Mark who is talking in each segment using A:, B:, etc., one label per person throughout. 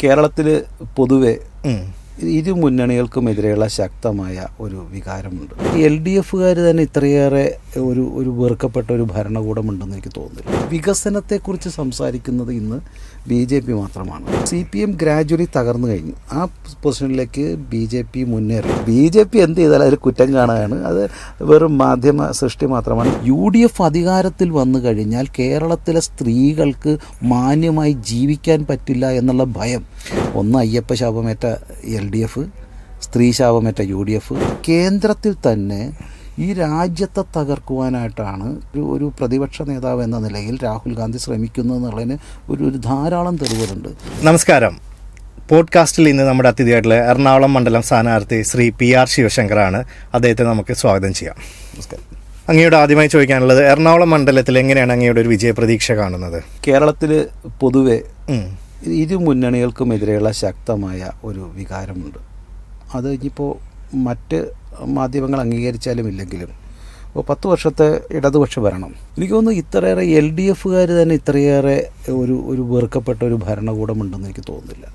A: കേരളത്തിൽ പൊതുവെ ഇരു മുന്നണികൾക്കുമെതിരെയുള്ള ശക്തമായ ഒരു വികാരമുണ്ട്. LDFകാർ തന്നെ ഇത്രയേറെ ഒരു വെറുക്കപ്പെട്ട ഒരു ഭരണകൂടമുണ്ടെന്ന് എനിക്ക് തോന്നുന്നില്ല. വികസനത്തെക്കുറിച്ച് സംസാരിക്കുന്നത് ഇന്ന് BJP മാത്രമാണ്. CPM ഗ്രാജുവലി തകർന്നു കഴിഞ്ഞു. ആ പൊസിഷനിലേക്ക് BJP മുന്നേറി. BJP എന്ത് ചെയ്താലും അതിൽ കുറ്റം കാണുകയാണ്. അത് വെറും മാധ്യമ സൃഷ്ടി മാത്രമാണ്. UDF അധികാരത്തിൽ വന്നു കഴിഞ്ഞാൽ കേരളത്തിലെ സ്ത്രീകൾക്ക് മാന്യമായി ജീവിക്കാൻ പറ്റില്ല എന്നുള്ള ഭയം. ഒന്ന് അയ്യപ്പ ശാപമേറ്റ LDF, സ്ത്രീ ശാപമേറ്റ UDF. കേന്ദ്രത്തിൽ തന്നെ ഈ രാജ്യത്തെ തകർക്കുവാനായിട്ടാണ് ഒരു പ്രതിപക്ഷ നേതാവ് എന്ന നിലയിൽ രാഹുൽ ഗാന്ധി ശ്രമിക്കുന്നു എന്നുള്ളതിന് ഒരു ധാരാളം തെളിവുകളുണ്ട്.
B: നമസ്കാരം. പോഡ്കാസ്റ്റിൽ ഇന്ന് നമ്മുടെ അതിഥിയായിട്ടുള്ള എറണാകുളം മണ്ഡലം സ്ഥാനാർത്ഥി ശ്രീ PR ശിവശങ്കറാണ്. അദ്ദേഹത്തെ നമുക്ക് സ്വാഗതം ചെയ്യാം.
A: നമസ്കാരം.
B: അങ്ങയോട് ആദ്യമായി ചോദിക്കാനുള്ളത്, എറണാകുളം മണ്ഡലത്തിൽ എങ്ങനെയാണ് അങ്ങയുടെ ഒരു വിജയപ്രതീക്ഷ കാണുന്നത്?
A: കേരളത്തിൽ പൊതുവെ ഇരു മുന്നണികൾക്കുമെതിരെയുള്ള ശക്തമായ ഒരു വികാരമുണ്ട്. അത് ഇനിയിപ്പോൾ മറ്റ് മാധ്യമങ്ങൾ അംഗീകരിച്ചാലും ഇല്ലെങ്കിലും ഇപ്പോൾ 10 വർഷത്തെ ഇടതുപക്ഷ ഭരണം, എനിക്ക് തോന്നുന്നു ഇത്രയേറെ LDFകാർ തന്നെ ഇത്രയേറെ ഒരു വെറുക്കപ്പെട്ട ഒരു ഭരണകൂടമുണ്ടെന്ന് എനിക്ക് തോന്നുന്നില്ല.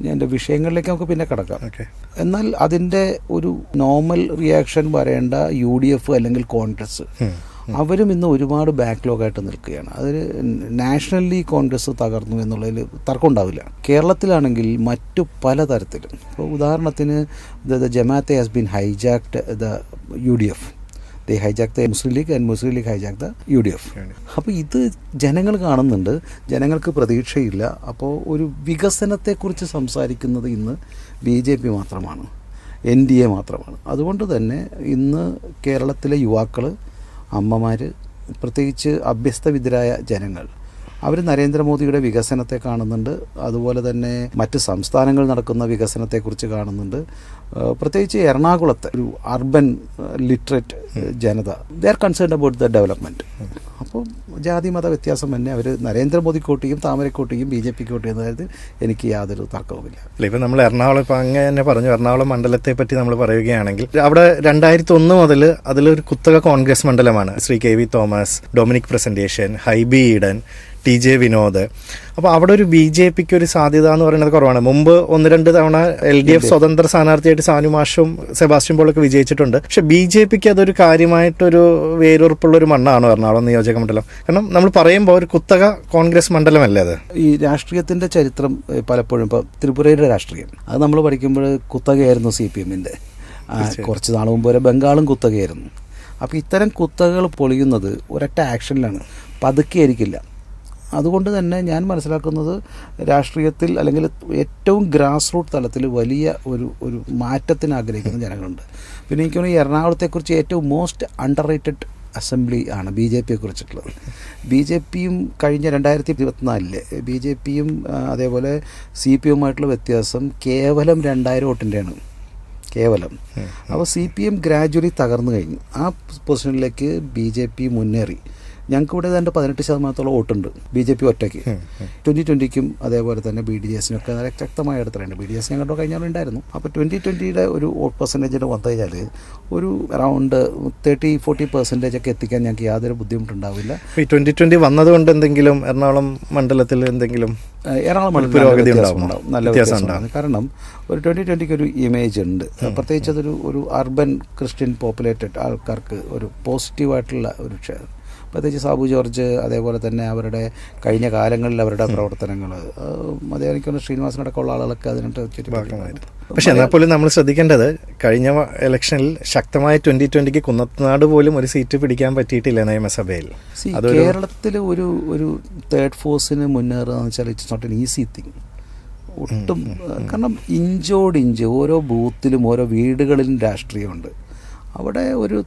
A: ഞാൻ എൻ്റെ വിഷയങ്ങളിലേക്ക് നമുക്ക് പിന്നെ കിടക്കാം. എന്നാൽ അതിൻ്റെ ഒരു നോർമൽ റിയാക്ഷൻ വരേണ്ട UDF അല്ലെങ്കിൽ കോൺഗ്രസ്, അവരും ഇന്ന് ഒരുപാട് ബാക്ക്ലോഗായിട്ട് നിൽക്കുകയാണ്. അതിൽ നാഷണലി കോൺഗ്രസ് തകർന്നു എന്നുള്ളതിൽ തർക്കം ഉണ്ടാവില്ല. കേരളത്തിലാണെങ്കിൽ മറ്റു പലതരത്തിലും, ഇപ്പോൾ ഉദാഹരണത്തിന് Jamaate has been hijacked the UDF. They hijack the Muslim League and Muslim League hijack the UDF. അപ്പോൾ ഇത് ജനങ്ങൾ കാണുന്നുണ്ട്, ജനങ്ങൾക്ക് പ്രതീക്ഷയില്ല. അപ്പോൾ ഒരു വികസനത്തെക്കുറിച്ച് സംസാരിക്കുന്നത് ഇന്ന് BJP മാത്രമാണ്, NDA മാത്രമാണ്. അതുകൊണ്ട് തന്നെ ഇന്ന് കേരളത്തിലെ യുവാക്കൾ, അമ്മമാർ, പ്രത്യേകിച്ച് അഭ്യസ്തവിദ്യരായ ജനങ്ങൾ, അവർ നരേന്ദ്രമോദിയുടെ വികസനത്തെ കാണുന്നുണ്ട്. അതുപോലെ തന്നെ മറ്റ് സംസ്ഥാനങ്ങളിൽ നടക്കുന്ന വികസനത്തെക്കുറിച്ച് കാണുന്നുണ്ട്. പ്രത്യേകിച്ച് എറണാകുളത്തെ ഒരു urban literate Janata, they are concerned about the development. അപ്പോൾ ജാതി മത വ്യത്യാസം തന്നെ അവർ നരേന്ദ്രമോദിക്ക് വോട്ട് ചെയ്യും, താമരയ്ക്ക് ചെയ്യും, BJPക്ക് വോട്ട് ചെയ്യുന്ന കാര്യത്തിൽ എനിക്ക് യാതൊരു തർക്കവുമില്ല.
B: ഇപ്പം നമ്മൾ എറണാകുളം, ഇപ്പം അങ്ങനെ തന്നെ പറഞ്ഞു, എറണാകുളം മണ്ഡലത്തെ പറ്റി നമ്മൾ പറയുകയാണെങ്കിൽ അവിടെ 2001 മുതൽ അതിലൊരു കുത്തക കോൺഗ്രസ് മണ്ഡലമാണ്. Shri KV Thomas, Dominic presentation, Hibi Eden, TJ Vinod. അപ്പോൾ അവിടെ ഒരു BJPക്ക് ഒരു സാധ്യത എന്ന് പറയുന്നത് കുറവാണ്. മുമ്പ് 1-2 തവണ LDF സ്വതന്ത്ര സ്ഥാനാർത്ഥിയായിട്ട് സാനു മാഷും സെബാസ്റ്റ്യൻ പോളൊക്കെ വിജയിച്ചിട്ടുണ്ട്. പക്ഷെ BJPക്ക് അതൊരു കാര്യമായിട്ടൊരു വേരുറപ്പുള്ളൊരു മണ്ണാണോ എറണാകുളം നിയോജക മണ്ഡലം? കാരണം നമ്മൾ പറയുമ്പോൾ ഒരു കുത്തക കോൺഗ്രസ് മണ്ഡലമല്ലേ അത്?
A: ഈ രാഷ്ട്രീയത്തിൻ്റെ ചരിത്രം പലപ്പോഴും, ഇപ്പോൾ ത്രിപുരയുടെ രാഷ്ട്രീയം അത് നമ്മൾ പഠിക്കുമ്പോൾ കുത്തകയായിരുന്നു CPMൻ്റെ. കുറച്ച് നാൾ മുമ്പ് വരെ ബംഗാളും കുത്തകയായിരുന്നു. അപ്പോൾ ഇത്തരം കുത്തകകൾ പൊളിയുന്നത് ഒരൊറ്റ ആക്ഷനിലാണ്, പതുക്കെ ആയിരിക്കില്ല. അതുകൊണ്ട് തന്നെ ഞാൻ മനസ്സിലാക്കുന്നത് രാഷ്ട്രീയത്തിൽ അല്ലെങ്കിൽ ഏറ്റവും ഗ്രാസ് റൂട്ട് തലത്തിൽ വലിയ ഒരു മാറ്റത്തിന് ആഗ്രഹിക്കുന്ന ജനങ്ങളുണ്ട്. പിന്നെ എനിക്ക് തോന്നുന്നു ഈ എറണാകുളത്തെക്കുറിച്ച് ഏറ്റവും മോസ്റ്റ് അണ്ടർ റേറ്റഡ് അസംബ്ലി ആണ് BJPയെക്കുറിച്ചിട്ടുള്ളത്. BJPയും കഴിഞ്ഞ 2024 BJPയും അതേപോലെ CPMമായിട്ടുള്ള വ്യത്യാസം കേവലം 2000 വോട്ടിൻ്റെയാണ്, കേവലം. അപ്പോൾ CPM ഗ്രാജുവലി തകർന്നു കഴിഞ്ഞു. ആ പൊസിഷനിലേക്ക് BJP മുന്നേറി. ഞങ്ങൾക്കിവിടെ ഏതാണ്ട് 18% വോട്ടുണ്ട് BJP ഒറ്റയ്ക്ക്. 2020ക്കും അതേപോലെ തന്നെ BDJസിനൊക്കെ നല്ല ശക്തമായ ഇടത്തിലുണ്ട്. BDJസ് ഞങ്ങളുടെ കഴിഞ്ഞാലും ഉണ്ടായിരുന്നു. അപ്പോൾ 2020യുടെ ഒരു വോട്ട് പെർസെൻറ്റേജിന് വന്നു കഴിഞ്ഞാൽ ഒരു അറൗണ്ട് 30-40% ഒക്കെ എത്തിക്കാൻ ഞങ്ങൾക്ക് യാതൊരു ബുദ്ധിമുട്ടുണ്ടാവില്ല.
B: ഈ 2020 വന്നതുകൊണ്ട് എന്തെങ്കിലും എറണാകുളം മണ്ഡലത്തിൽ എന്തെങ്കിലും
A: വ്യത്യാസമുണ്ടാവും, നല്ല വ്യത്യാസമുണ്ടാകും. കാരണം ഒരു 2020ക്ക് ഒരു ഇമേജ് ഉണ്ട്. പ്രത്യേകിച്ച് അതൊരു അർബൻ ക്രിസ്ത്യൻ പോപ്പുലേറ്റഡ് ആൾക്കാർക്ക് ഒരു പോസിറ്റീവായിട്ടുള്ള ഒരു പ്രത്യേകിച്ച് സാബു ജോർജ്, അതേപോലെ തന്നെ അവരുടെ കഴിഞ്ഞ കാലങ്ങളിൽ അവരുടെ പ്രവർത്തനങ്ങൾ, അതേ എനിക്കൊന്ന് ശ്രീനിവാസനടക്കമുള്ള ആളുകളൊക്കെ അതിനായിട്ട് ചുറ്റുപാടുമായിരുന്നു.
B: പക്ഷെ എന്നാൽ പോലും നമ്മൾ ശ്രദ്ധിക്കേണ്ടത്, കഴിഞ്ഞ ഇലക്ഷനിൽ ശക്തമായ 2020ക്ക് കുന്നത്തനാട് പോലും ഒരു സീറ്റ് പിടിക്കാൻ പറ്റിയിട്ടില്ല നിയമസഭയിൽ.
A: കേരളത്തിൽ ഒരു തേർഡ് ഫോഴ്സിന് മുന്നേറുക എന്ന് വെച്ചാൽ it's not an easy thing ഒട്ടും. കാരണം ഇഞ്ചോടിഞ്ച് ഓരോ ബൂത്തിലും ഓരോ വീടുകളിലും രാഷ്ട്രീയമുണ്ട്. അവിടെ ഒരു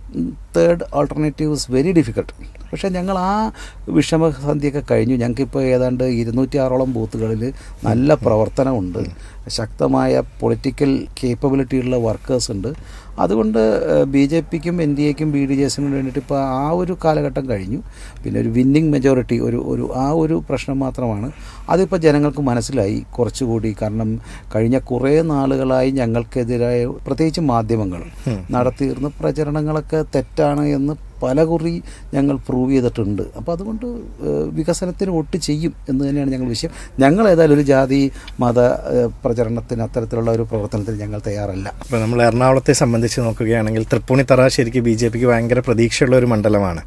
A: third alternative is very difficult. പക്ഷേ ഞങ്ങൾ ആ വിഷമസന്ധിയൊക്കെ കഴിഞ്ഞു. ഞങ്ങൾക്കിപ്പോൾ ഏതാണ്ട് 206ഓളം ബൂത്തുകളിൽ നല്ല പ്രവർത്തനമുണ്ട്, ശക്തമായ പൊളിറ്റിക്കൽ കേപ്പബിലിറ്റിയുള്ള വർക്കേഴ്സ് ഉണ്ട്. അതുകൊണ്ട് BJPക്കും NDAക്കും BDJസിനും വേണ്ടിയിട്ട് ഇപ്പോൾ ആ ഒരു കാലഘട്ടം കഴിഞ്ഞു. പിന്നെ ഒരു വിന്നിങ് മെജോറിറ്റി ഒരു പ്രശ്നം മാത്രമാണ്. അതിപ്പോൾ ജനങ്ങൾക്ക് മനസ്സിലായി കുറച്ചുകൂടി. കാരണം കഴിഞ്ഞ കുറേ നാളുകളായി ഞങ്ങൾക്കെതിരായ പ്രത്യേകിച്ച് മാധ്യമങ്ങൾ നടത്തിയിരുന്ന പ്രചരണങ്ങളൊക്കെ തെറ്റാണ് എന്ന് പല കുറി ഞങ്ങൾ പ്രൂവ് ചെയ്തിട്ടുണ്ട്. അപ്പോൾ അതുകൊണ്ട് വികസനത്തിന് വോട്ട് ചെയ്യും എന്ന് തന്നെയാണ് ഞങ്ങൾ വിഷയം. ഞങ്ങൾ ഏതായാലും ഒരു ജാതി മത പ്രചരണത്തിന് അത്തരത്തിലുള്ള ഒരു പ്രവർത്തനത്തിന് ഞങ്ങൾ തയ്യാറല്ല.
B: ഇപ്പോൾ നമ്മൾ എറണാകുളത്തെ സംബന്ധിച്ച് നോക്കുകയാണെങ്കിൽ തൃപ്പൂണിത്തറ ശരിക്കും BJP ഭയങ്കര പ്രതീക്ഷയുള്ള ഒരു മണ്ഡലമാണ്.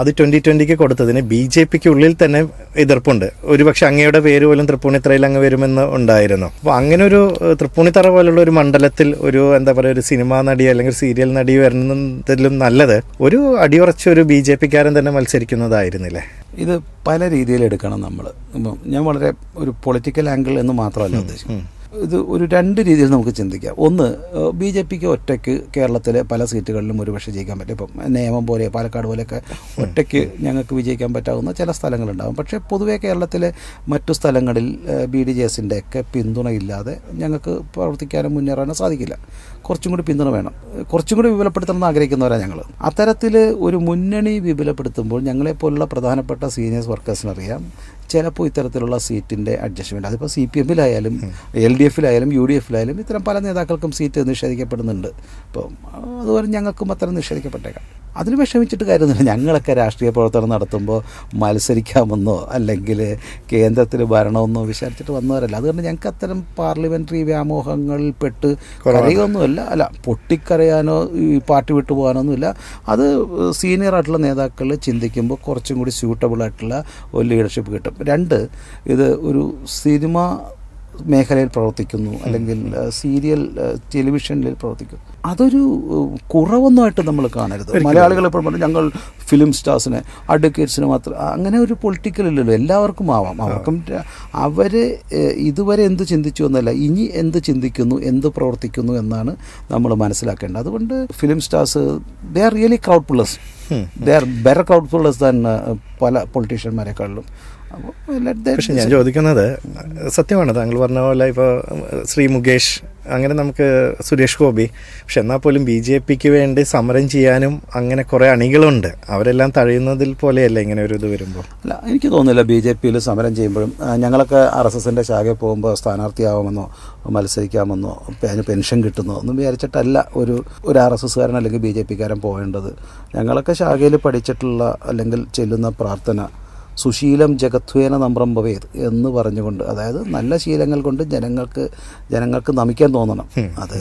B: അത് 2020 കൊടുത്തതിന് BJP ഉള്ളിൽ തന്നെ എതിർപ്പുണ്ട്. ഒരുപക്ഷെ അങ്ങയുടെ പേര് പോലും തൃപ്പൂണിത്തറയിൽ അങ്ങ് വരുമെന്ന് ഉണ്ടായിരുന്നു. അപ്പോൾ അങ്ങനെ ഒരു തൃപ്പൂണിത്തറ പോലുള്ള ഒരു മണ്ഡലത്തിൽ ഒരു എന്താ പറയുക ഒരു സിനിമാ നടി അല്ലെങ്കിൽ സീരിയൽ നടി വരുന്നതിലും നല്ലത് ഒരു അടിയുറച്ച ഒരു BJP-കാരൻ തന്നെ മത്സരിക്കുന്നതായിരുന്നില്ലേ?
A: ഇത് പല രീതിയിൽ എടുക്കണം നമ്മൾ. ഞാൻ വളരെ ഒരു പൊളിറ്റിക്കൽ ആംഗിൾ എന്ന് മാത്രമല്ല ഉദ്ദേശിക്കുന്നത്. ഇത് ഒരു രണ്ട് രീതിയിൽ നമുക്ക് ചിന്തിക്കാം. ഒന്ന്, BJPക്ക് ഒറ്റയ്ക്ക് കേരളത്തിലെ പല സീറ്റുകളിലും ഒരുപക്ഷെ ജയിക്കാൻ പറ്റും. ഇപ്പം നേമം പോലെ പാലക്കാട് പോലെയൊക്കെ ഒറ്റയ്ക്ക് ഞങ്ങൾക്ക് വിജയിക്കാൻ പറ്റാവുന്ന ചില സ്ഥലങ്ങളുണ്ടാകും. പക്ഷേ പൊതുവേ കേരളത്തിലെ മറ്റു സ്ഥലങ്ങളിൽ BDJSൻ്റെ ഒക്കെ പിന്തുണയില്ലാതെ ഞങ്ങൾക്ക് പ്രവർത്തിക്കാനും മുന്നേറാനും സാധിക്കില്ല. കുറച്ചും കൂടി പിന്തുണ വേണം. കുറച്ചും കൂടി വിപുലപ്പെടുത്തണമെന്ന് ആഗ്രഹിക്കുന്നവരാണ് ഞങ്ങൾ. അത്തരത്തിൽ ഒരു മുന്നണി വിപുലപ്പെടുത്തുമ്പോൾ ഞങ്ങളെപ്പോലുള്ള പ്രധാനപ്പെട്ട സീനിയേഴ്സ് വർക്കേഴ്സിനറിയാം ചിലപ്പോൾ ഇത്തരത്തിലുള്ള സീറ്റിൻ്റെ അഡ്ജസ്റ്റ്മെൻറ്റ്, അതിപ്പോൾ CPM-ലായാലും LDF-ലായാലും UDF-ലായാലും ഇത്തരം പല നേതാക്കൾക്കും സീറ്റ് നിഷേധിക്കപ്പെടുന്നുണ്ട്. അപ്പോൾ അതുപോലെ ഞങ്ങൾക്കും അത്തരം നിഷേധിക്കപ്പെട്ടേക്കാം. അതിന് വിഷമിച്ചിട്ട് കാര്യമൊന്നുമില്ല. ഞങ്ങളൊക്കെ രാഷ്ട്രീയ പ്രവർത്തനം നടത്തുമ്പോൾ മത്സരിക്കാമെന്നോ അല്ലെങ്കിൽ കേന്ദ്രത്തിൽ ഭരണമെന്നോ വിചാരിച്ചിട്ട് വന്നവരല്ല. അതുകൊണ്ട് ഞങ്ങൾക്ക് അത്തരം പാർലമെൻ്ററി വ്യാമോഹങ്ങളിൽ പെട്ട് കരയൊന്നുമല്ല, അല്ല പൊട്ടിക്കരയാനോ ഈ പാർട്ടി വിട്ടു പോകാനൊന്നുമില്ല. അത് സീനിയർ ആയിട്ടുള്ള നേതാക്കൾ ചിന്തിക്കുമ്പോൾ കുറച്ചും കൂടി സ്യൂട്ടബിൾ ആയിട്ടുള്ള ഒരു ലീഡർഷിപ്പ് കിട്ടും. രണ്ട്, ഇത് ഒരു സിനിമ മേഖലയിൽ പ്രവർത്തിക്കുന്നു അല്ലെങ്കിൽ സീരിയൽ ടെലിവിഷനിൽ പ്രവർത്തിക്കുന്നു, അതൊരു കുറവൊന്നുമായിട്ട് നമ്മൾ കാണരുത്. മലയാളികൾ എപ്പോഴും പറഞ്ഞു ഞങ്ങൾ ഫിലിം സ്റ്റാർസിനെ അഡ്വക്കേറ്റ്സിന് മാത്രം, അങ്ങനെ ഒരു പൊളിറ്റിക്കൽ ഇല്ലല്ലോ. എല്ലാവർക്കും ആവാം. അവർക്കും അവർ ഇതുവരെ എന്ത് ചിന്തിച്ചു എന്നല്ല, ഇനി എന്ത് ചിന്തിക്കുന്നു, എന്ത് പ്രവർത്തിക്കുന്നു എന്നാണ് നമ്മൾ മനസ്സിലാക്കേണ്ടത്. അതുകൊണ്ട് film stars they are really crowd pullers. They are better crowd pullers than പല പൊളിറ്റീഷ്യന്മാരെക്കാളിലും.
B: പക്ഷെ ഞാൻ ചോദിക്കുന്നത് സത്യമാണ് താങ്കൾ പറഞ്ഞ പോലെ ഇപ്പോൾ ശ്രീ മുകേഷ്, അങ്ങനെ നമുക്ക് സുരേഷ് ഗോപി, പക്ഷെ എന്നാൽ പോലും BJPക്ക് വേണ്ടി സമരം ചെയ്യാനും അങ്ങനെ കുറേ അണികളുണ്ട്. അവരെല്ലാം തഴയുന്നതിൽ പോലെയല്ല ഇങ്ങനെ ഒരു ഇത് വരുമ്പോൾ?
A: അല്ല, എനിക്ക് തോന്നുന്നില്ല BJPയിൽ സമരം ചെയ്യുമ്പോഴും ഞങ്ങളൊക്കെ RSSൻ്റെ ശാഖയിൽ പോകുമ്പോൾ സ്ഥാനാർത്ഥിയാവാമെന്നോ മത്സരിക്കാമെന്നോ അതിന് പെൻഷൻ കിട്ടുന്നോ ഒന്നും വിചാരിച്ചിട്ടല്ല ഒരു RSSകാരൻ അല്ലെങ്കിൽ BJPക്കാരൻ പോകേണ്ടത്. ഞങ്ങളൊക്കെ ശാഖയിൽ പഠിച്ചിട്ടുള്ള അല്ലെങ്കിൽ ചെല്ലുന്ന പ്രാർത്ഥന സുശീലം ജഗത്വേന നമ്രം ഭവേത് എന്ന് പറഞ്ഞുകൊണ്ട്, അതായത് നല്ല ശീലങ്ങൾ കൊണ്ട് ജനങ്ങൾക്ക് നമിക്കാൻ തോന്നണം. അത്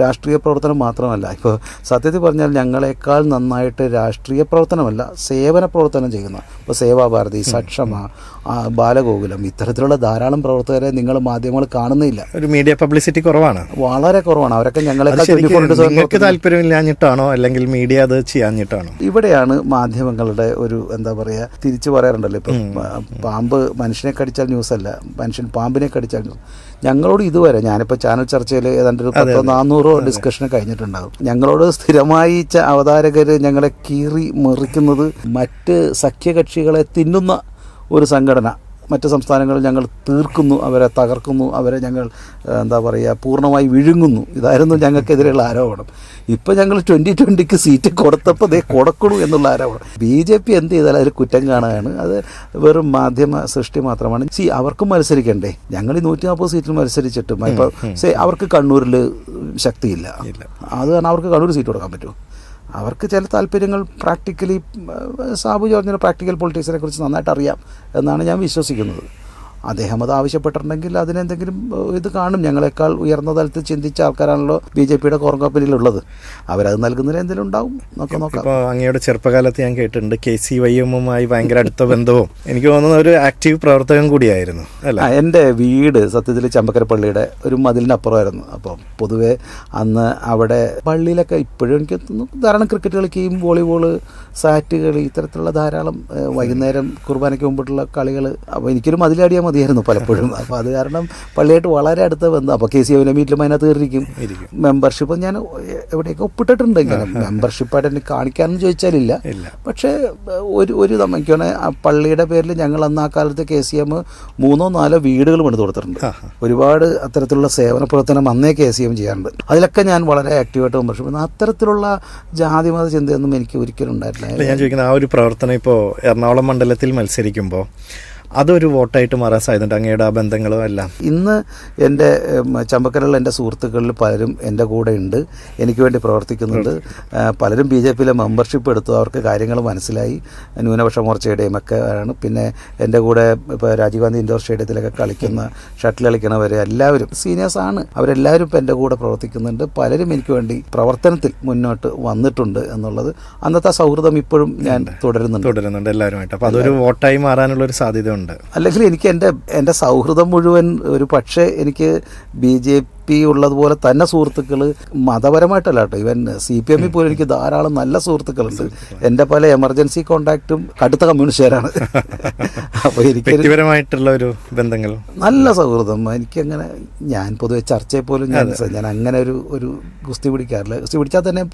A: രാഷ്ട്രീയ പ്രവർത്തനം മാത്രമല്ല. ഇപ്പോൾ സത്യത്തിൽ പറഞ്ഞാൽ ഞങ്ങളെക്കാൾ നന്നായിട്ട് രാഷ്ട്രീയ പ്രവർത്തനമല്ല സേവന പ്രവർത്തനം ചെയ്യുന്ന ഇപ്പോൾ സേവാഭാരതി, സക്ഷമ, ബാലഗോകുലം, ഇത്തരത്തിലുള്ള ധാരാളം പ്രവർത്തകരെ നിങ്ങൾ മാധ്യമങ്ങൾ കാണുന്നില്ല.
B: ഒരു മീഡിയ പബ്ലിസിറ്റി കുറവാണ്,
A: വളരെ കുറവാണ്. അവരൊക്കെ ഞങ്ങളെക്കാൾ
B: താല്പര്യമില്ലാഞ്ഞിട്ടാണോ അല്ലെങ്കിൽ മീഡിയ അത് ചെയ്യാഞ്ഞിട്ടാണോ?
A: ഇവിടെയാണ് മാധ്യമങ്ങളുടെ ഒരു എന്താ പറയുക, തിരിച്ചു പറയാറുണ്ടല്ലോ, ഇപ്പം പാമ്പ് മനുഷ്യനെ കടിച്ചാൽ ന്യൂസല്ല, മനുഷ്യൻ പാമ്പിനെ കടിച്ചാൽ ന്യൂസ്. ഞങ്ങളോട് ഇതുവരെ, ഞാനിപ്പോൾ ചാനൽ ചർച്ചയിൽ ഏതാണ്ട് ഒരു 100-400 ഡിസ്കഷൻ കഴിഞ്ഞിട്ടുണ്ടാകും. ഞങ്ങളോട് സ്ഥിരമായി അവതാരകർ ഞങ്ങളെ കീറി മെറിക്കുന്നത് മറ്റ് സഖ്യകക്ഷികളെ തിന്നുന്ന ഒരു സംഘടന, മറ്റ് സംസ്ഥാനങ്ങളിൽ ഞങ്ങൾ തീർക്കുന്നു, അവരെ തകർക്കുന്നു, അവരെ ഞങ്ങൾ എന്താ പറയുക പൂർണ്ണമായി വിഴുങ്ങുന്നു. ഇതായിരുന്നു ഞങ്ങൾക്കെതിരെയുള്ള ആരോപണം. ഇപ്പോൾ ഞങ്ങൾ 2020 സീറ്റ് കൊടുത്തപ്പോൾ ദേ കൊടുക്കണു എന്നുള്ള ആരോപണം. BJP എന്ത് ചെയ്താലും അതിൽ കുറ്റം കാണുകയാണ്. അത് വെറും മാധ്യമ സൃഷ്ടി മാത്രമാണ്. അവർക്കും മത്സരിക്കണ്ടേ? ഞങ്ങൾ ഈ 140 സീറ്റിൽ മത്സരിച്ചിട്ടും ഇപ്പോൾ അവർക്ക് കണ്ണൂരിൽ ശക്തിയില്ല. അത് കാരണം അവർക്ക് കണ്ണൂർ സീറ്റ് കൊടുക്കാൻ പറ്റുമോ? അവർക്ക് ചില താല്പര്യങ്ങൾ പ്രാക്ടിക്കലി, സാബു ജോർജിന് പ്രാക്ടിക്കൽ പൊളിറ്റിക്സിനെ കുറിച്ച് നന്നായിട്ട് അറിയാം എന്നാണ് ഞാൻ വിശ്വസിക്കുന്നത്. അദ്ദേഹം അത് ആവശ്യപ്പെട്ടിട്ടുണ്ടെങ്കിൽ അതിനെന്തെങ്കിലും ഇത് കാണും. ഞങ്ങളെക്കാൾ ഉയർന്ന തലത്തിൽ ചിന്തിച്ച ആൾക്കാരാണല്ലോ BJPയുടെ കോർ കമ്പനിയിലുള്ളത്. അവരത് നൽകുന്നതിന് എന്തെങ്കിലും ഉണ്ടാവും, നോക്കാം.
B: ഇപ്പോൾ അങ്ങയുടെ ചെറുപ്പകാലത്ത് ഞാൻ കേട്ടിട്ടുണ്ട് KCYM-മായി ഭയങ്കര അടുത്ത ബന്ധവും എനിക്ക് തോന്നുന്ന ഒരു ആക്റ്റീവ് പ്രവർത്തകൻ കൂടിയായിരുന്നു അല്ല?
A: എൻ്റെ വീട് സത്യത്തിൽ ചമ്പക്കരപ്പള്ളിയുടെ ഒരു മതിലിനപ്പുറമായിരുന്നു. അപ്പം പൊതുവേ അന്ന് അവിടെ പള്ളിയിലൊക്കെ ഇപ്പോഴും എനിക്ക് ധാരാളം ക്രിക്കറ്റ് കളിക്കുകയും വോളിബോള്, സാറ്റ് കളി, ഇത്തരത്തിലുള്ള ധാരാളം വൈകുന്നേരം കുർബാനയ്ക്ക് മുമ്പിട്ടുള്ള കളികൾ. അപ്പോൾ എനിക്കൊരു മതിലടിയാൽ മതിയായിരുന്നു പലപ്പോഴും. അപ്പോൾ അത് കാരണം പള്ളിയായിട്ട് വളരെ അടുത്ത ബന്ധം. അപ്പോൾ KCYM മീറ്റിലും അതിനകത്ത് കയറിയിരിക്കും. മെമ്പർഷിപ്പ് ഞാൻ എവിടെയൊക്കെ ഒപ്പിട്ടിട്ടുണ്ട്. ഇങ്ങനെ മെമ്പർഷിപ്പായിട്ട് എനിക്ക് കാണിക്കാമെന്ന് ചോദിച്ചാലില്ല. പക്ഷേ ഒരു നമുക്കാണ് ആ പള്ളിയുടെ പേരിൽ ഞങ്ങൾ അന്ന് ആ കാലത്ത് KCM 3-4 വീടുകൾ പണിത് കൊടുത്തിട്ടുണ്ട്. ഒരുപാട് അത്തരത്തിലുള്ള സേവന പ്രവർത്തനം അന്നേ KCM ചെയ്യാറുണ്ട്. അതിലൊക്കെ ഞാൻ വളരെ ആക്റ്റീവായിട്ട് മെമ്പർഷിപ്പ്. അത്തരത്തിലുള്ള ജാതിമത ചിന്തയൊന്നും എനിക്ക് ഒരിക്കലും ഉണ്ടായിട്ടില്ല.
B: ഞാൻ ചോദിക്കുന്നത് ആ ഒരു പ്രവർത്തനം ഇപ്പോൾ എറണാകുളം മണ്ഡലത്തിൽ മത്സരിക്കുമ്പോൾ അതൊരു വോട്ടായിട്ട് മാറാൻ സാധ്യതയുണ്ട്, അങ്ങയുടെ ആ ബന്ധങ്ങളും എല്ലാം?
A: ഇന്ന് എൻ്റെ ചമ്പക്കരയുള്ള എൻ്റെ സുഹൃത്തുക്കളിൽ പലരും എൻ്റെ കൂടെ ഉണ്ട്, എനിക്ക് വേണ്ടി പ്രവർത്തിക്കുന്നുണ്ട്. പലരും BJPയിലെ മെമ്പർഷിപ്പ് എടുത്തു, അവർക്ക് കാര്യങ്ങൾ മനസ്സിലായി, ന്യൂനപക്ഷ മോർച്ചയുടെയും ഒക്കെ ആണ്. പിന്നെ എൻ്റെ കൂടെ ഇപ്പോൾ രാജീവ് ഗാന്ധി ഇൻഡോർ സ്റ്റേഡിയത്തിലൊക്കെ കളിക്കുന്ന ഷട്ടിൽ കളിക്കണവർ എല്ലാവരും സീനിയേഴ്സാണ്. അവരെല്ലാവരും ഇപ്പോൾ എൻ്റെ കൂടെ പ്രവർത്തിക്കുന്നുണ്ട്. പലരും എനിക്ക് വേണ്ടി പ്രവർത്തനത്തിൽ മുന്നോട്ട് വന്നിട്ടുണ്ട് എന്നുള്ളത്, അന്നത്തെ സൗഹൃദം ഇപ്പോഴും ഞാൻ തുടരുന്നുണ്ട്
B: എല്ലാവരുമായിട്ട്. അപ്പോൾ അതൊരു വോട്ടായി മാറാനുള്ളൊരു സാധ്യത ഉണ്ട്.
A: അല്ലെങ്കിൽ എനിക്ക് എൻ്റെ സൗഹൃദം മുഴുവൻ ഒരു പക്ഷേ എനിക്ക് BJP ഉള്ളതുപോലെ തന്നെ സുഹൃത്തുക്കൾ മതപരമായിട്ടല്ല കേട്ടോ, ഇവൻ CPM പോലും എനിക്ക് ധാരാളം നല്ല സുഹൃത്തുക്കളുണ്ട്. എൻ്റെ പല എമർജൻസി കോണ്ടാക്റ്റും കടുത്ത കമ്മ്യൂണിസ്റ്റുകാരാണ്. അപ്പോൾ എനിക്ക്
B: വ്യക്തിപരമായിട്ടുള്ള ഒരു ബന്ധങ്ങൾ,
A: നല്ല സൗഹൃദം എനിക്കങ്ങനെ. ഞാൻ പൊതുവെ ചർച്ചയിൽ പോലും ഞാൻ അങ്ങനെ ഒരു ഗുസ്തി പിടിക്കാറില്ല. ഗുസ്തി പിടിച്ചാൽ തന്നെ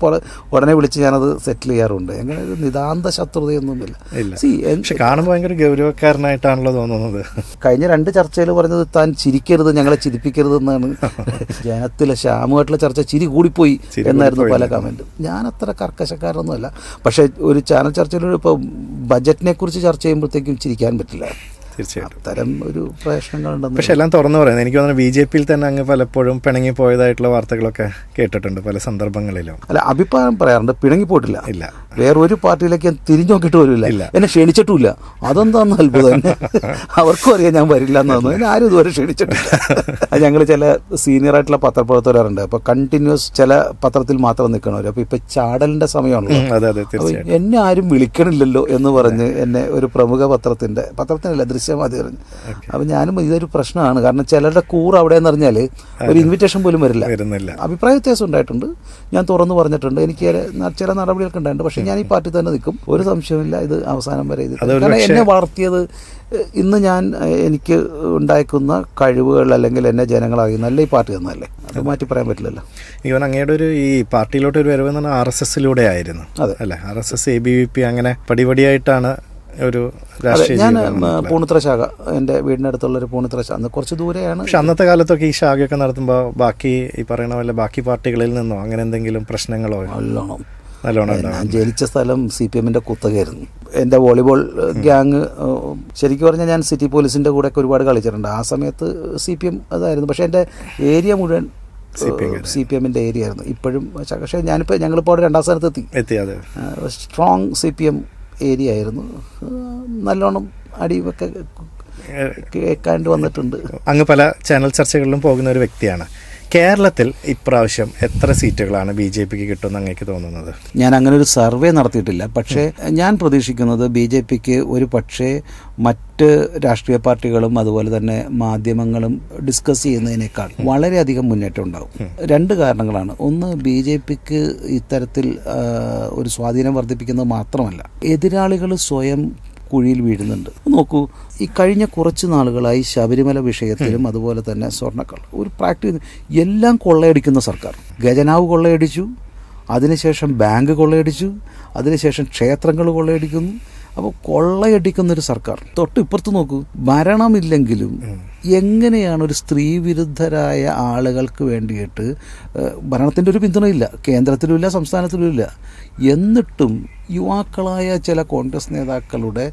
A: ഉടനെ വിളിച്ച് ഞാനത് സെറ്റിൽ ചെയ്യാറുണ്ട്. അങ്ങനെ ഒരു നിതാന്ത ശത്രുതയൊന്നുമില്ല.
B: പക്ഷെ കാണുമ്പോൾ ഭയങ്കര ഗൗരവക്കാരനായിട്ടാണല്ലോ തോന്നുന്നത്.
A: കഴിഞ്ഞ 2 ചർച്ചയിൽ പറഞ്ഞത് താൻ ചിരിക്കരുത്, ഞങ്ങളെ ചിരിപ്പിക്കരുത് എന്നാണ്. ജനത്തിലെ ശ്യാമുമായിട്ടുള്ള ചർച്ച ചിരി കൂടിപ്പോയി എന്നായിരുന്നു പല കമൻറ്റും. ഞാൻ അത്ര കർക്കശക്കാരൊന്നുമല്ല. പക്ഷേ ഒരു ചാനൽ ചർച്ചയിൽ ഇപ്പോൾ ബജറ്റിനെ കുറിച്ച് ചർച്ച ചെയ്യുമ്പോഴത്തേക്കും ചിരിക്കാൻ പറ്റില്ല.
B: തീർച്ചയായിട്ടും
A: അത്തരം ഒരു പ്രശ്നങ്ങളുണ്ടെന്ന്.
B: പക്ഷെ എല്ലാം തുറന്നു പറയുന്നത് എനിക്ക് തോന്നുന്നു BJPയിൽ തന്നെ അങ്ങ് പലപ്പോഴും പിണങ്ങി പോയതായിട്ടുള്ള വാർത്തകളൊക്കെ കേട്ടിട്ടുണ്ട് പല സന്ദർഭങ്ങളിലും.
A: അല്ല, അഭിപ്രായം പറയാറുണ്ട്, പിണങ്ങി പോയിട്ടില്ല.
B: ഇല്ല,
A: വേറൊരു പാർട്ടിയിലേക്ക് ഞാൻ തിരിഞ്ഞു നോക്കിയിട്ട് വരില്ല, എന്നെ ക്ഷണിച്ചിട്ടുമില്ല. അതെന്താന്ന് അത്ഭുതം. അവർക്കും അറിയാം ഞാൻ വരില്ല എന്നാന്ന്. എന്നെ ആരും ഇതുവരെ ക്ഷണിച്ചിട്ടില്ല. ഞങ്ങൾ ചില സീനിയർ ആയിട്ടുള്ള പത്രപ്രവർത്തകരുണ്ട്. അപ്പോൾ കണ്ടിന്യൂസ് ചില പത്രത്തിൽ മാത്രം നിൽക്കണവർ. അപ്പോൾ ഇപ്പം ചാടലിൻ്റെ സമയമാണല്ലോ, എന്നെ ആരും വിളിക്കണില്ലല്ലോ എന്ന് പറഞ്ഞ് എന്നെ ഒരു പ്രമുഖ പത്രത്തിനല്ല ദൃശ്യമാധ്യമം പറഞ്ഞു. അപ്പം ഞാനും ഇതൊരു പ്രശ്നമാണ്. കാരണം ചിലരുടെ കൂറ് അവിടെ എന്ന് പറഞ്ഞാൽ ഒരു ഇൻവിറ്റേഷൻ പോലും വരുന്നില്ല. അഭിപ്രായ വ്യത്യാസം ഉണ്ടായിട്ടുണ്ട്, ഞാൻ തുറന്നു പറഞ്ഞിട്ടുണ്ട്. എനിക്ക് ചില നടപടികളൊക്കെ ഉണ്ടായിട്ടുണ്ട്. പക്ഷേ ഞാൻ ഈ പാർട്ടി തന്നെ നിൽക്കും, ഒരു സംശയമില്ല. ഇത് അവസാനം വരെ ഇത് കാരണം എന്നെ വളർത്തിയത്, ഇന്ന് എനിക്ക് ഉണ്ടാക്കുന്ന കഴിവുകൾ അല്ലെങ്കിൽ എന്നെ ജനങ്ങളാകുന്നല്ല ഈ പാർട്ടി തന്നല്ലേ, അത് മാറ്റി പറയാൻ പറ്റില്ലല്ലോ.
B: ഈവൻ അങ്ങയുടെ ഒരു ഈ പാർട്ടിയിലോട്ട് ഒരു വരവെന്ന് പറഞ്ഞാൽ RSSലൂടെ ആയിരുന്നു അല്ലേ? RSS ABVP അങ്ങനെ പടിപടിയായിട്ടാണ് ഒരു രാഷ്ട്രീയ.
A: ഞാൻ പൂണിത്ര ശാഖ, എൻ്റെ വീടിനടുത്തുള്ളൊരു പൂണിത്ര ശാഖ, അന്ന് കുറച്ച് ദൂരെയാണ്.
B: പക്ഷെ അന്നത്തെ കാലത്തൊക്കെ ഈ ശാഖയൊക്കെ നടത്തുമ്പോൾ ബാക്കി ഈ പറയുന്ന പോലെ ബാക്കി പാർട്ടികളിൽ നിന്നോ അങ്ങനെ എന്തെങ്കിലും പ്രശ്നങ്ങളോ? നല്ലോണം.
A: ഞാൻ ജനിച്ച സ്ഥലം CPMൻ്റെ കുത്തകയായിരുന്നു. എൻ്റെ വോളിബോൾ ഗ്യാങ് ശരിക്കും പറഞ്ഞാൽ ഞാൻ സിറ്റി പോലീസിൻ്റെ കൂടെയൊക്കെ ഒരുപാട് കളിച്ചിട്ടുണ്ട്. ആ സമയത്ത് CPM അതായിരുന്നു. പക്ഷേ എൻ്റെ ഏരിയ മുഴുവൻ CPMൻ്റെ ഏരിയ ആയിരുന്നു. ഇപ്പോഴും പക്ഷേ ഞങ്ങളിപ്പോൾ അവിടെ 2ാം സ്ഥാനത്ത് എത്തി. സ്ട്രോങ് CPM ഏരിയ ആയിരുന്നു. നല്ലോണം അടിയൊക്കെ കേൾക്കാണ്ട് വന്നിട്ടുണ്ട്.
B: അങ്ങ് പല ചാനൽ ചർച്ചകളിലും പോകുന്ന ഒരു വ്യക്തിയാണ്. കേരളത്തിൽ ഇപ്രാവശ്യം എത്ര സീറ്റുകളാണ് BJPക്ക് കിട്ടുമെന്ന് അങ്ങേക്ക് തോന്നുന്നത്?
A: ഞാൻ അങ്ങനെ ഒരു സർവേ നടത്തിയിട്ടില്ല. പക്ഷേ ഞാൻ പ്രതീക്ഷിക്കുന്നത് BJPക്ക് ഒരു പക്ഷേ മറ്റ് രാഷ്ട്രീയ പാർട്ടികളും അതുപോലെ തന്നെ മാധ്യമങ്ങളും ഡിസ്കസ് ചെയ്യുന്നതിനേക്കാൾ വളരെയധികം മുന്നേറ്റം ഉണ്ടാകും. 2 കാരണങ്ങളാണ്. ഒന്ന്, BJPക്ക് ഇത്തരത്തിൽ ഒരു സ്വാധീനം വർദ്ധിപ്പിക്കുന്നത് മാത്രമല്ല, എതിരാളികൾ സ്വയം കുഴിയിൽ വീഴുന്നുണ്ട്. നോക്കൂ, ഈ കഴിഞ്ഞ കുറച്ച് നാളുകളായി ശബരിമല വിഷയത്തിലും അതുപോലെ തന്നെ സ്വർണ്ണക്കള്ള് ഒരു പ്രാക്ടീസ് എല്ലാം കൊള്ളയടിക്കുന്ന സർക്കാർ. ഖജനാവ് കൊള്ളയടിച്ചു, അതിനുശേഷം ബാങ്ക് കൊള്ളയടിച്ചു, അതിനുശേഷം ക്ഷേത്രങ്ങൾ കൊള്ളയടിക്കുന്നു. അപ്പോൾ കൊള്ളയടിക്കുന്നൊരു സർക്കാർ. തൊട്ട് ഇപ്പുറത്ത് നോക്കൂ, ഭരണമില്ലെങ്കിലും എങ്ങനെയാണ് ഒരു സ്ത്രീ വിരുദ്ധരായ ആളുകൾക്ക് വേണ്ടിയിട്ട് ഭരണത്തിൻ്റെ ഒരു പിന്തുണയില്ല, കേന്ദ്രത്തിലുമില്ല സംസ്ഥാനത്തിലും ഇല്ല. എന്നിട്ടും യുവാക്കളായ ചില കോൺഗ്രസ് നേതാക്കളുടെ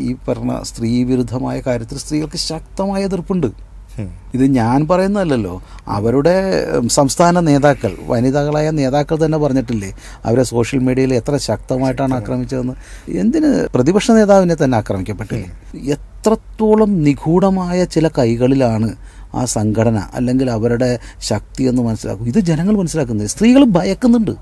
A: ഈ പറഞ്ഞ സ്ത്രീ വിരുദ്ധമായ കാര്യത്തിൽ സ്ത്രീകൾക്ക് ശക്തമായ എതിർപ്പുണ്ട്. ഇത് ഞാൻ പറയുന്നതല്ലല്ലോ, അവരുടെ സംസ്ഥാന നേതാക്കൾ, വനിതകളായ നേതാക്കൾ തന്നെ പറഞ്ഞിട്ടില്ലേ അവരെ സോഷ്യൽ മീഡിയയിൽ എത്ര ശക്തമായിട്ടാണ് ആക്രമിച്ചതെന്ന്. എന്തിന് പ്രതിപക്ഷ നേതാവിനെ തന്നെ ആക്രമിക്കപ്പെട്ടില്ലേ? എത്രത്തോളം നിഗൂഢമായ ചില കൈകളിലാണ് ആ സംഘടന അല്ലെങ്കിൽ അവരുടെ ശക്തി എന്ന് മനസ്സിലാക്കും. ഇത് ജനങ്ങൾ മനസ്സിലാക്കുന്നത്. സ്ത്രീകൾ ഭയക്കുന്നുണ്ട്.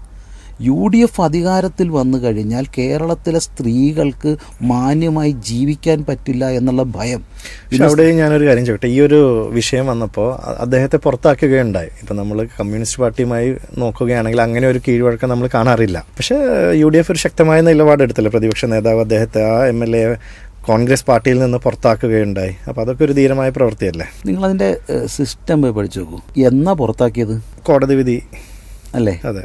A: UDF അധികാരത്തിൽ വന്നു കഴിഞ്ഞാൽ കേരളത്തിലെ സ്ത്രീകൾക്ക് മാന്യമായി ജീവിക്കാൻ പറ്റില്ല എന്നുള്ള ഭയം.
B: അവിടെ ഞാനൊരു കാര്യം ചോദിക്കട്ടെ, ഈ ഒരു വിഷയം വന്നപ്പോൾ അദ്ദേഹത്തെ പുറത്താക്കുകയുണ്ടായി. ഇപ്പം നമ്മൾ കമ്മ്യൂണിസ്റ്റ് പാർട്ടിയുമായി നോക്കുകയാണെങ്കിൽ അങ്ങനെ ഒരു കീഴ്വഴക്കം നമ്മൾ കാണാറില്ല. പക്ഷേ UDF ഒരു ശക്തമായ നിലപാടെടുത്തല്ലോ. പ്രതിപക്ഷ നേതാവ് അദ്ദേഹത്തെ ആ MLA കോൺഗ്രസ് പാർട്ടിയിൽ നിന്ന് പുറത്താക്കുകയുണ്ടായി. അപ്പോൾ അതൊക്കെ ഒരു ധീരമായ പ്രവൃത്തിയല്ലേ?
A: നിങ്ങളതിൻ്റെ സിസ്റ്റം പോയി പഠിച്ചു നോക്കൂ. എന്നാ പുറത്താക്കിയത്?
B: കോടതി വിധി
A: അല്ലേ?
B: അതെ.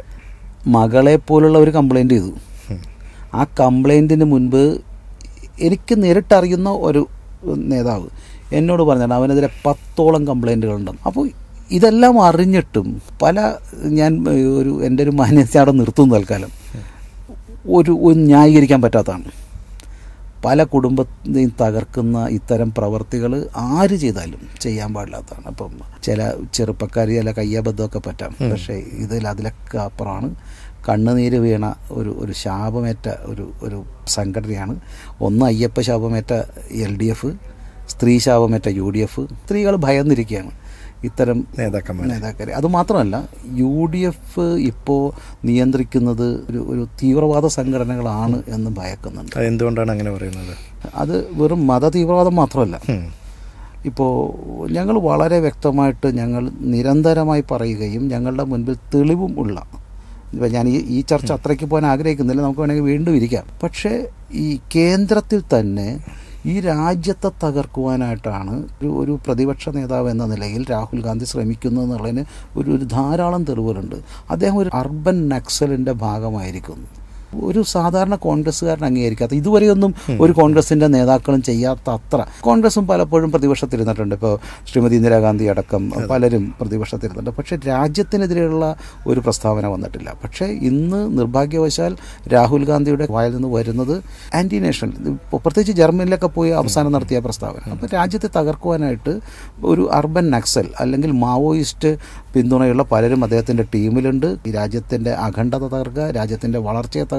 A: മകളെ പോലുള്ള ഒരു കംപ്ലൈൻറ്റ് ചെയ്തു. ആ കംപ്ലൈൻറ്റിന് മുൻപ് എനിക്ക് നേരിട്ടറിയുന്ന ഒരു നേതാവ് എന്നോട് പറഞ്ഞാൽ അവനെതിരെ 10ഓളം കംപ്ലൈൻറ്റുകളുണ്ടെന്ന്. അപ്പോൾ ഇതെല്ലാം അറിഞ്ഞിട്ടും ഞാൻ എൻ്റെ ഒരു മാന്യത അവിടെ നിർത്തുന്നു തൽക്കാലം. ഒരു ന്യായീകരിക്കാൻ പറ്റാത്തതാണ്. പല കുടുംബത്തെയും തകർക്കുന്ന ഇത്തരം പ്രവർത്തികൾ ആര് ചെയ്താലും ചെയ്യാൻ പാടില്ലാത്തതാണ്. അപ്പം ചില ചെറുപ്പക്കാർ ചില കയ്യബദ്ധമൊക്കെ പറ്റാം, പക്ഷേ അതിലൊക്കെ അപ്പുറമാണ് കണ്ണുനീര് വീണ ഒരു ശാപമേറ്റ ഒരു സംഘടനയാണ്. ഒന്ന് അയ്യപ്പ ശാപമേറ്റ LDF, സ്ത്രീ ശാപമേറ്റ UDF. സ്ത്രീകൾ ഭയന്നിരിക്കുകയാണ് ഇത്തരം നേതാക്കന്മാരെ. അതുമാത്രമല്ല, UDF ഇപ്പോൾ നിയന്ത്രിക്കുന്നത് ഒരു തീവ്രവാദ സംഘടനകളാണ് എന്ന് ഭയക്കുന്നുണ്ട്.
B: എന്തുകൊണ്ടാണ് അങ്ങനെ പറയുന്നത്? അത്
A: വെറും മത തീവ്രവാദം മാത്രമല്ല. ഇപ്പോൾ ഞങ്ങൾ വളരെ വ്യക്തമായിട്ട് ഞങ്ങൾ നിരന്തരമായി പറയുകയും ഞങ്ങളുടെ മുൻപിൽ തെളിവും ഉള്ള, ഇപ്പം ഞാൻ ഈ ചർച്ച അത്രയ്ക്ക് പോകാൻ ആഗ്രഹിക്കുന്നില്ല, നമുക്ക് വേണമെങ്കിൽ വീണ്ടും ഇരിക്കാം. പക്ഷേ ഈ കേന്ദ്രത്തിൽ തന്നെ ഈ രാജ്യത്തെ തകർക്കുവാനായിട്ടാണ് ഒരു പ്രതിപക്ഷ നേതാവ് എന്ന നിലയിൽ രാഹുൽ ഗാന്ധി ശ്രമിക്കുന്നു എന്നുള്ളതിന് ഒരു ധാരാളം തെളിവുകളുണ്ട്. അദ്ദേഹം ഒരു അർബൻ നക്സലിൻ്റെ ഭാഗമായിരിക്കുന്നു. ഒരു സാധാരണ കോൺഗ്രസ്സുകാരൻ അംഗീകരിക്കാത്ത, ഇതുവരെയൊന്നും ഒരു കോൺഗ്രസിൻ്റെ നേതാക്കളും ചെയ്യാത്ത അത്ര. കോൺഗ്രസും പലപ്പോഴും പ്രതിപക്ഷത്തിരുന്നിട്ടുണ്ട്. ഇപ്പോൾ ശ്രീമതി ഇന്ദിരാഗാന്ധി അടക്കം പലരും പ്രതിപക്ഷത്തിരുന്നുണ്ട്. പക്ഷേ രാജ്യത്തിനെതിരെയുള്ള ഒരു പ്രസ്താവന വന്നിട്ടില്ല. പക്ഷേ ഇന്ന് നിർഭാഗ്യവശാൽ രാഹുൽ ഗാന്ധിയുടെ വായിൽ നിന്ന് വരുന്നത് ആൻറ്റി നേഷണൽ, പ്രത്യേകിച്ച് ജർമ്മനിലൊക്കെ പോയി അവസാനം നടത്തിയ പ്രസ്താവന. അപ്പോൾ രാജ്യത്തെ തകർക്കുവാനായിട്ട് ഒരു അർബൻ നക്സൽ അല്ലെങ്കിൽ മാവോയിസ്റ്റ് പിന്തുണയുള്ള പലരും അദ്ദേഹത്തിൻ്റെ ടീമിലുണ്ട്. ഈ രാജ്യത്തിൻ്റെ അഖണ്ഡത തകർക്കുക, രാജ്യത്തിൻ്റെ വളർച്ചയെ തകർക്കുക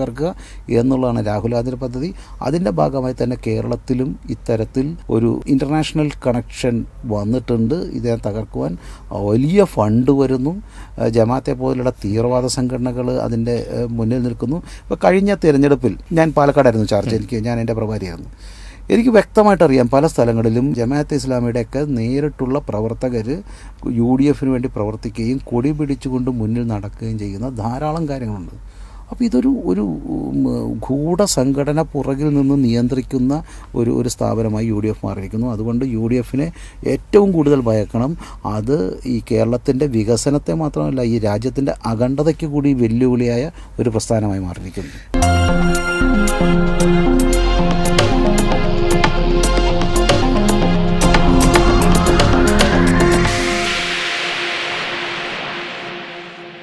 A: എന്നുള്ളതാണ് രാഹുൽ ഗാന്ധിയുടെ പദ്ധതി. അതിൻ്റെ ഭാഗമായി തന്നെ കേരളത്തിലും ഇത്തരത്തിൽ ഒരു ഇൻ്റർനാഷണൽ കണക്ഷൻ വന്നിട്ടുണ്ട്. ഇതിനെ തകർക്കുവാൻ വലിയ ഫണ്ട് വരുന്നു. ജമാഅത്തെ പോലുള്ള തീവ്രവാദ സംഘടനകൾ അതിൻ്റെ മുന്നിൽ നിൽക്കുന്നു. ഇപ്പോൾ കഴിഞ്ഞ തിരഞ്ഞെടുപ്പിൽ ഞാൻ പാലക്കാടായിരുന്നു ചാർജ്, ഞാൻ എൻ്റെ പ്രഭാരിയായിരുന്നു. എനിക്ക് വ്യക്തമായിട്ടറിയാം പല സ്ഥലങ്ങളിലും ജമാഅത്തെ ഇസ്ലാമിയുടെയൊക്കെ നേരിട്ടുള്ള പ്രവർത്തകർ UDF വേണ്ടി പ്രവർത്തിക്കുകയും കൊടി പിടിച്ചുകൊണ്ട് മുന്നിൽ നടക്കുകയും ചെയ്യുന്ന ധാരാളം കാര്യങ്ങളുണ്ട്. അപ്പോൾ ഒരു ഗൂഢസംഘടന പുറകിൽ നിന്ന് നിയന്ത്രിക്കുന്ന ഒരു സ്ഥാപനമായി UDF മാറിയിരിക്കുന്നു. അതുകൊണ്ട് UDFനെ ഏറ്റവും കൂടുതൽ ഭയക്കണം. അത് ഈ കേരളത്തിൻ്റെ വികസനത്തെ മാത്രമല്ല, ഈ രാജ്യത്തിൻ്റെ അഖണ്ഡതയ്ക്ക് കൂടി വെല്ലുവിളിയായ ഒരു പ്രസ്ഥാനമായി മാറിയിരിക്കുന്നു.